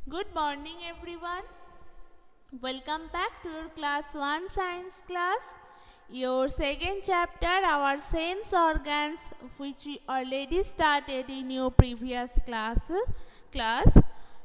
Good morning everyone. Welcome back to your class 1 science class. Your second chapter, our sense organs, which we already started in your previous class.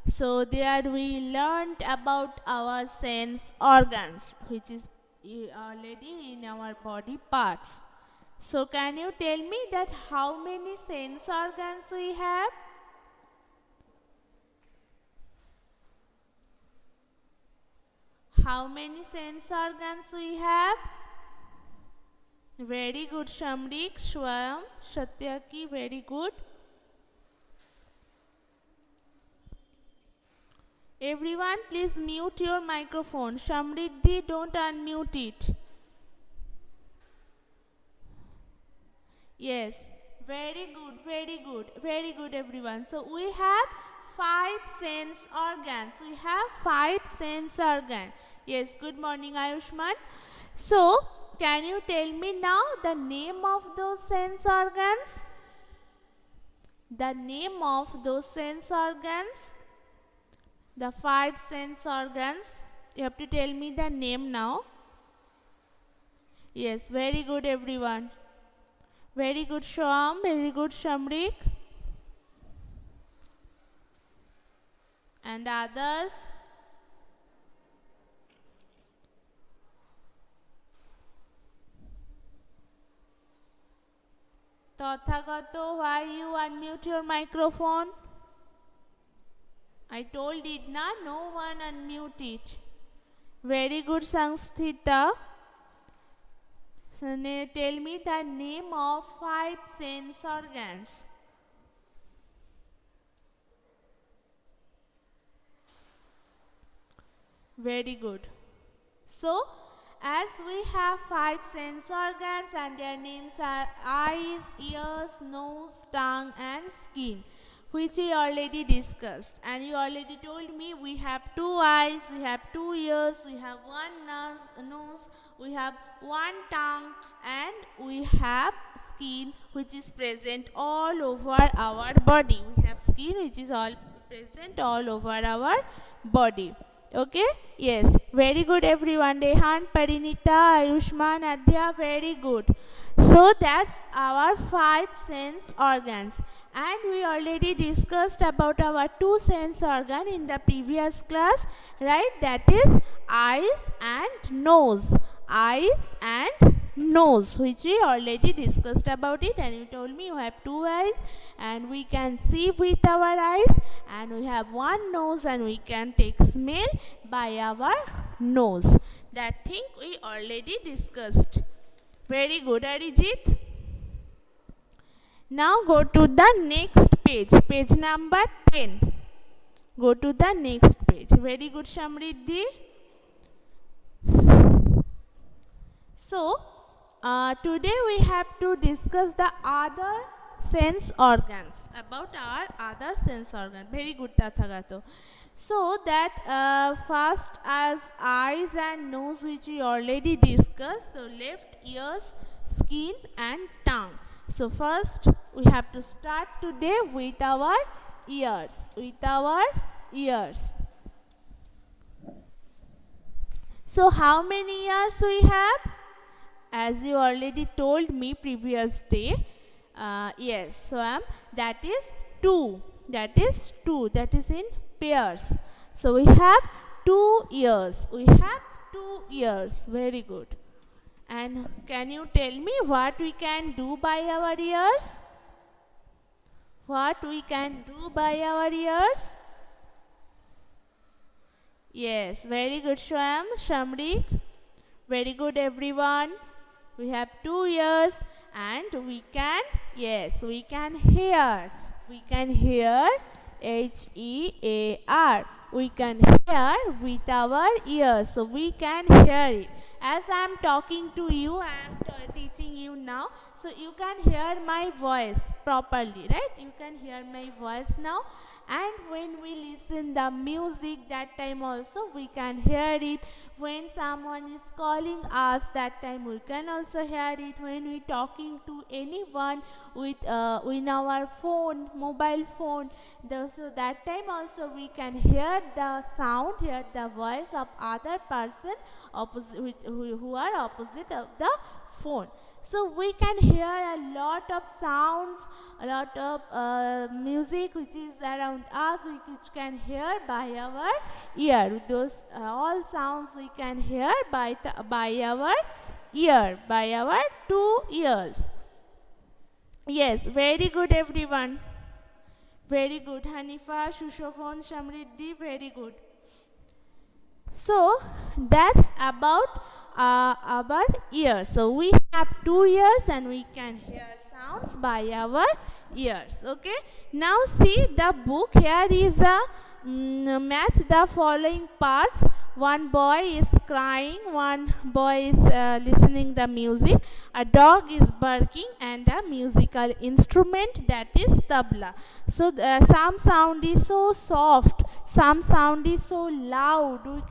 So there we learned about our sense organs, which is already in our body parts. So can you tell me that how many sense organs we have? How many sense organs we have? Very good, Shamrik, Swam, Satyaki, very good. Everyone, please mute your microphone. Shamrik, don't unmute it. Yes, very good, everyone. So we have 5 sense organs. We have 5 sense organs. Yes, good morning, Ayushman. So, can you tell me now the name of those sense organs? The name of those sense organs? The 5 sense organs. You have to tell me the name now. Yes, very good, everyone. Very good, Sham. Very good, Shamrik. And others? Tathagato, why you unmute your microphone? I told it na, no one unmute it. Very good, Sangsthita. So, tell me the name of 5 sense organs. Very good. So, as we have 5 sense organs and their names are eyes, ears, nose, tongue and skin, which we already discussed. And you already told me we have 2 eyes, we have 2 ears, we have 1 nose, we have 1 tongue and we have skin which is present all over our body. We have skin which is all present all over our body. Okay, yes, very good everyone. Rehan, Parinita, Ayushman, Adya, very good. So that's our 5 sense organs, and we already discussed about our 2 sense organ in the previous class, right? That is eyes and nose. Eyes and nose, which we already discussed about it, and you told me you have 2 eyes and we can see with our eyes, and we have 1 nose and we can take smell by our nose. That thing we already discussed. Very good, Arijit. Now go to the next page, page number 10. Go to the next page. Very good, Shamriddhi. So, today we have to discuss the other sense organs, about our other sense organ. Very good, Tathagato. So that first as eyes and nose, which we already discussed, the left ears, skin and tongue. So first we have to start today with our ears. With our ears. So how many ears we have? As you already told me previous day, yes, so that is 2. That is 2. That is in pairs. So we have 2 ears. We have 2 ears. Very good. And can you tell me what we can do by our ears? What we can do by our ears? Yes, very good, Shwam, Shamrik. Very good, everyone. We have 2 ears and we can, yes, we can hear. We can hear, H-E-A-R. We can hear with our ears. So we can hear it. As I am talking to you, I am teaching you now. So you can hear my voice properly, right? You can hear my voice now. And when we listen listen the music, that time also we can hear it. When someone is calling us, that time we can also hear it. When we talking to anyone with in our phone, mobile phone, so that time also we can hear the sound, hear the voice of other person opposite, who are opposite of the phone. So we can hear a lot of sounds, a lot of music which is around us, which can hear by our ear. Those all sounds we can hear by our ear, by our 2 ears. Yes, very good everyone. Very good. Hanifa, Shushofon, Shamriddhi, very good. So that's about our ears. So we have 2 ears and we can hear sounds by our ears. Okay. Now see the book. Here is a match the following parts. One boy is crying, one boy is listening the music, a dog is barking, and a musical instrument, that is tabla. So some sound is so soft, some sound is so loud. We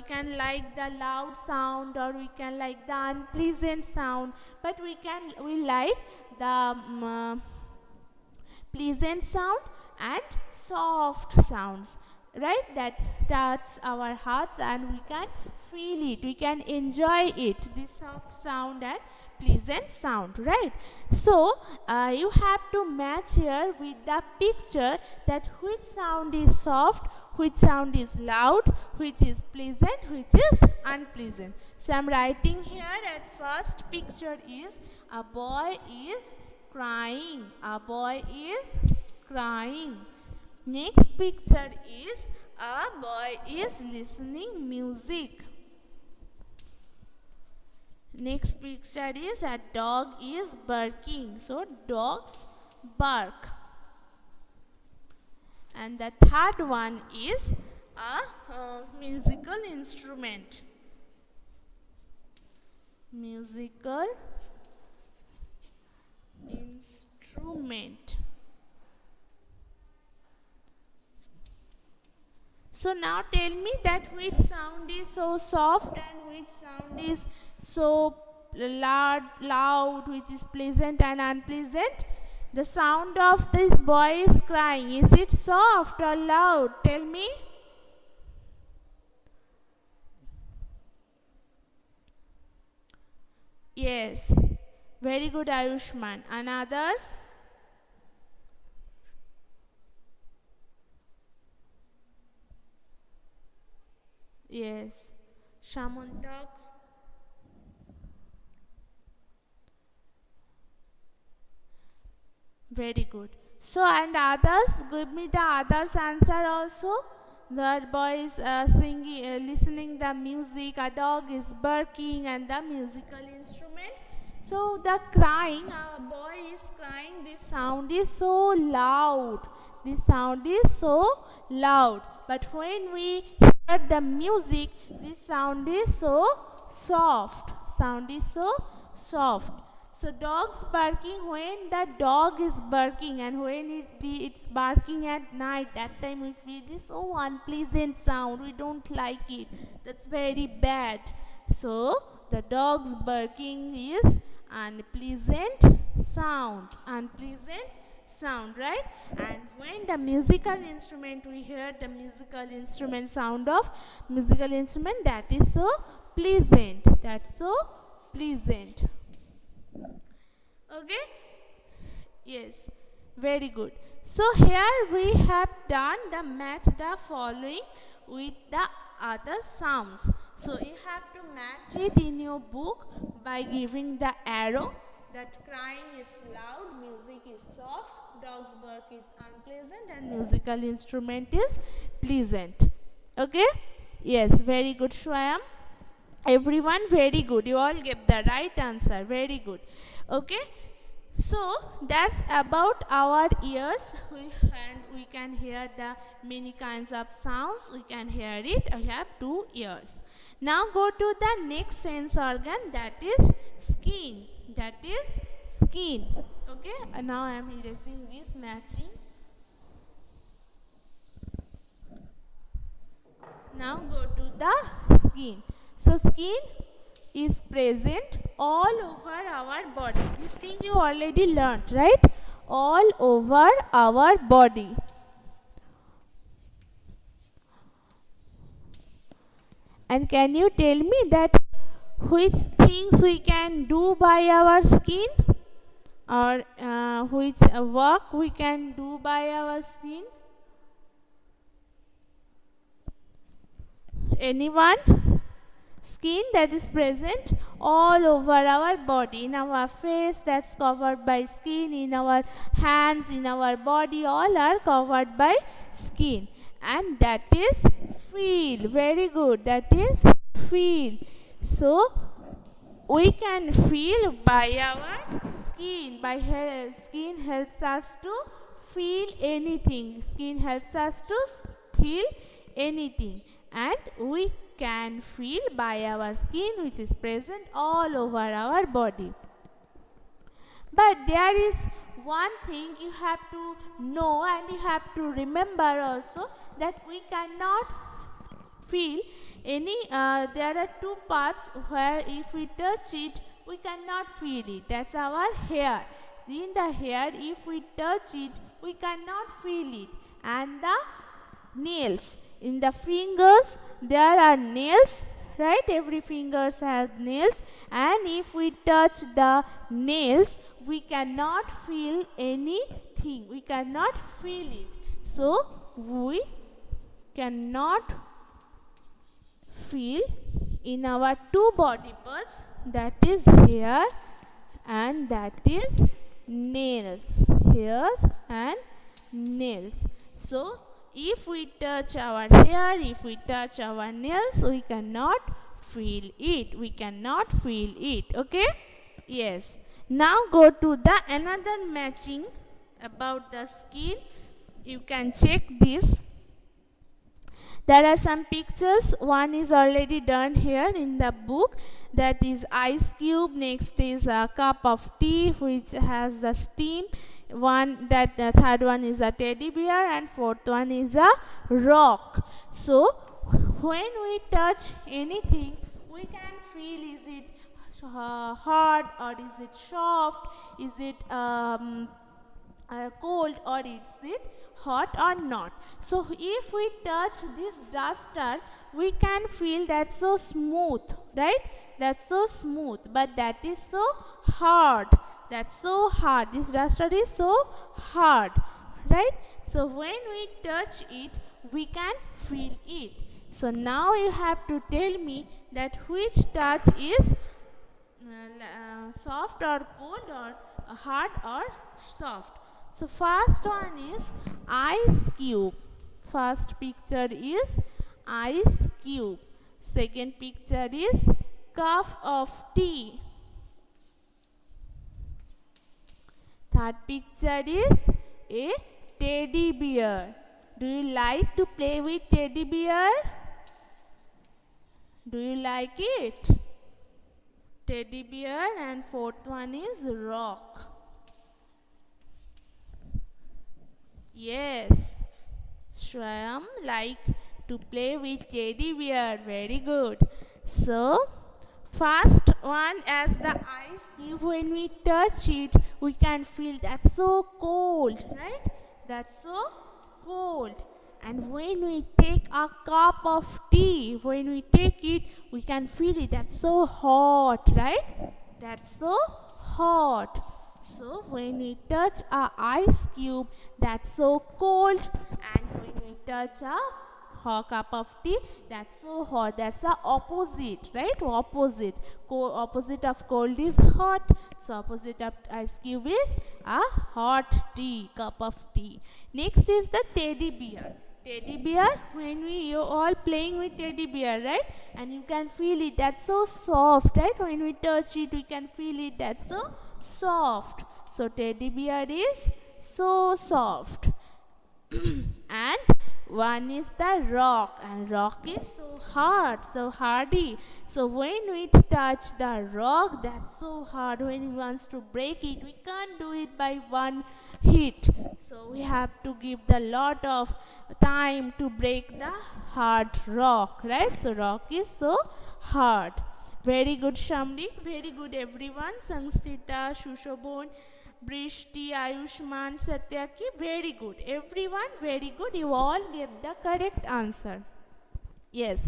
can like the loud sound, or we can like the unpleasant sound, but we like the pleasant sound and soft sounds, right, that touch our hearts and we can feel it, we can enjoy it, this soft sound and pleasant sound, right? So you have to match here with the picture, that which sound is soft, which sound is loud, which is pleasant, which is unpleasant. So I am writing here at first picture is a boy is crying, a boy is crying. Next picture is a boy is listening music. Next picture is a dog is barking. So dogs bark. And the third one is a musical instrument. Musical instrument. So now tell me that which sound is so soft and which sound is so loud, which is pleasant and unpleasant. The sound of this boy is crying, is it soft or loud? Tell me. Yes, very good, Ayushman. And others? Yes, Shamantak. Very good. So and others, give me the others answer also. The boy is singing, listening the music, a dog is barking, and the musical instrument. So the crying, a boy is crying, this sound is so loud. This sound is so loud. But when we hear the music, this sound is so soft. Sound is so soft. So dogs barking, when the dog is barking and when it's barking at night, that time we feel this so unpleasant sound, we don't like it, that's very bad. So the dog's barking is unpleasant sound, right? And when the musical instrument, we hear the musical instrument sound of musical instrument, that is so pleasant, that's so pleasant. Okay, yes, very good. So here we have done the match the following with the other sounds. So you have to match it in your book by giving the arrow, that crying is loud, music is soft, dog's bark is unpleasant, and musical instrument is pleasant. Okay, yes, very good, Shwayam. Everyone, very good, you all gave the right answer, very good. Okay, so that's about our ears. We can hear the many kinds of sounds, we can hear it. I have 2 ears. Now go to the next sense organ, that is skin. Okay, now I am erasing this, matching. Now go to the skin. So skin is present all over our body. This thing you already learnt, right? All over our body. And can you tell me that which things we can do by our skin, or which work we can do by our skin? Anyone? Skin that is present all over our body. In our face, that's covered by skin. In our hands, in our body, all are covered by skin. And that is feel. Very good. That is feel. So we can feel by our skin. Skin helps us to feel anything. Skin helps us to feel anything. And we can feel by our skin, which is present all over our body. But there is one thing you have to know and you have to remember also, that we cannot feel any, there are two parts where if we touch it, we cannot feel it. That's our hair. In the hair, if we touch it, we cannot feel it. And the nails. In the fingers, there are nails, right? Every finger has nails. And if we touch the nails, we cannot feel anything. We cannot feel it. So, we cannot feel in our two body parts, that is hair and that is nails. Hairs and nails. So, if we touch our hair, if we touch our nails, we cannot feel it. We cannot feel it. Okay? Yes. Now go to the another matching about the skin. You can check this. There are some pictures. One is already done here in the book. That is ice cube. Next is a cup of tea which has the steam. The third one is a teddy bear, and fourth one is a rock. So when we touch anything, we can feel, is it hard or is it soft, is it cold or is it hot or not. So if we touch this duster, we can feel that's so smooth, right? That's so smooth, but that is so hard. That's so hard. This duster is so hard, right? So when we touch it, we can feel it. So now you have to tell me that which touch is soft or cold, or hard or soft. So first one is ice cube. First picture is ice cube. Second picture is cup of tea. Third picture is a teddy bear. Do you like to play with teddy bear? Do you like it? Teddy bear. And fourth one is rock. Yes, Shwayam like to play with teddy bear. Very good. So first one, as the ice cube, when we touch it, we can feel that's so cold, right? That's so cold. And when we take a cup of tea, when we take it, we can feel it. That's so hot, right? That's so hot. So when we touch a ice cube, that's so cold. And when we touch a cup of tea, that's so hot. That's the opposite, right? Opposite. Opposite of cold is hot. So opposite of ice cube is a hot tea, cup of tea. Next is the teddy bear. Teddy bear, when you all playing with teddy bear, right? And you can feel it. That's so soft, right? When we touch it, we can feel it. That's so soft. So teddy bear is so soft. And one is the rock, and rock is so hard, so hardy. So when we touch the rock, that's so hard. When we want to break it, we can't do it by one heat. So we have to give the lot of time to break the hard rock, right? So rock is so hard. Very good, Shamlik. Very good, everyone. Sangsita, Shushobon, Brishti, Ayushman, Satyaki. Very good. Everyone, very good. You all gave the correct answer. Yes.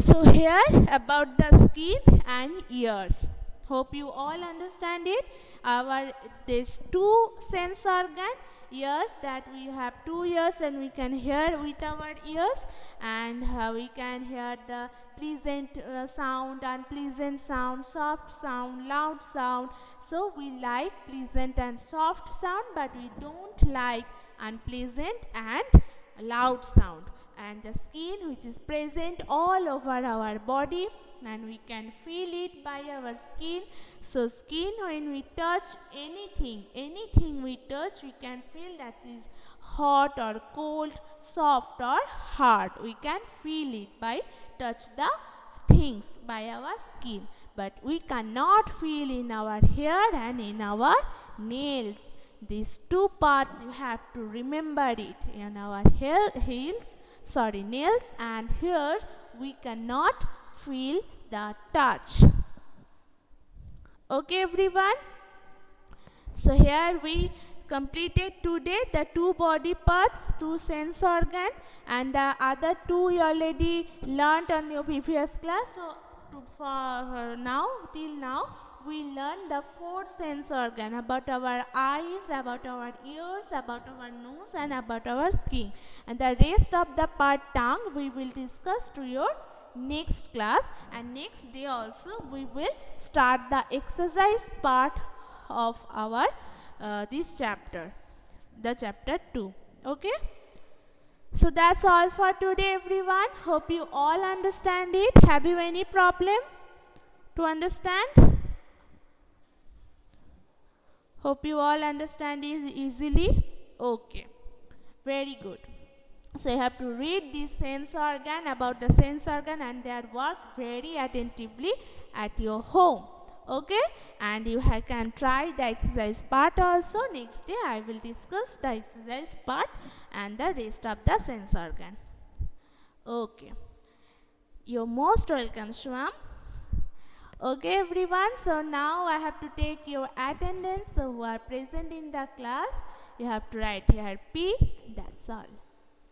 So here about the skin and ears. Hope you all understand it. Our these two sense organ, ears, that we have two ears and we can hear with our ears, and we can hear the pleasant sound, unpleasant sound, soft sound, loud sound. So we like pleasant and soft sound, but we don't like unpleasant and loud sound. And the skin, which is present all over our body, and we can feel it by our skin. So skin, when we touch anything we touch, we can feel that is hot or cold, soft or hard. We can feel it by touch the things by our skin, but we cannot feel in our hair and in our nails. These two parts you have to remember it. In our nails and here we cannot feel the touch. Okay, everyone. So here we completed today the two body parts, two sense organ, and the other two you already learnt on your previous class. So till now we learned the four sense organ, about our eyes, about our ears, about our nose, and about our skin. And the rest of the part tongue we will discuss to your next class, and next day also we will start the exercise part of our this chapter, the chapter 2. Okay. So that's all for today, everyone. Hope you all understand it. Have you any problem to understand? Hope you all understand it easily. Okay. Very good. So you have to read this sense organ, about the sense organ and their work very attentively at your home. Okay, and you can try the exercise part also. Next day I will discuss the exercise part and the rest of the sense organ. Okay, you're most welcome, Shwam. Okay, everyone, so now I have to take your attendance. So who are present in the class, you have to write here P. That's all.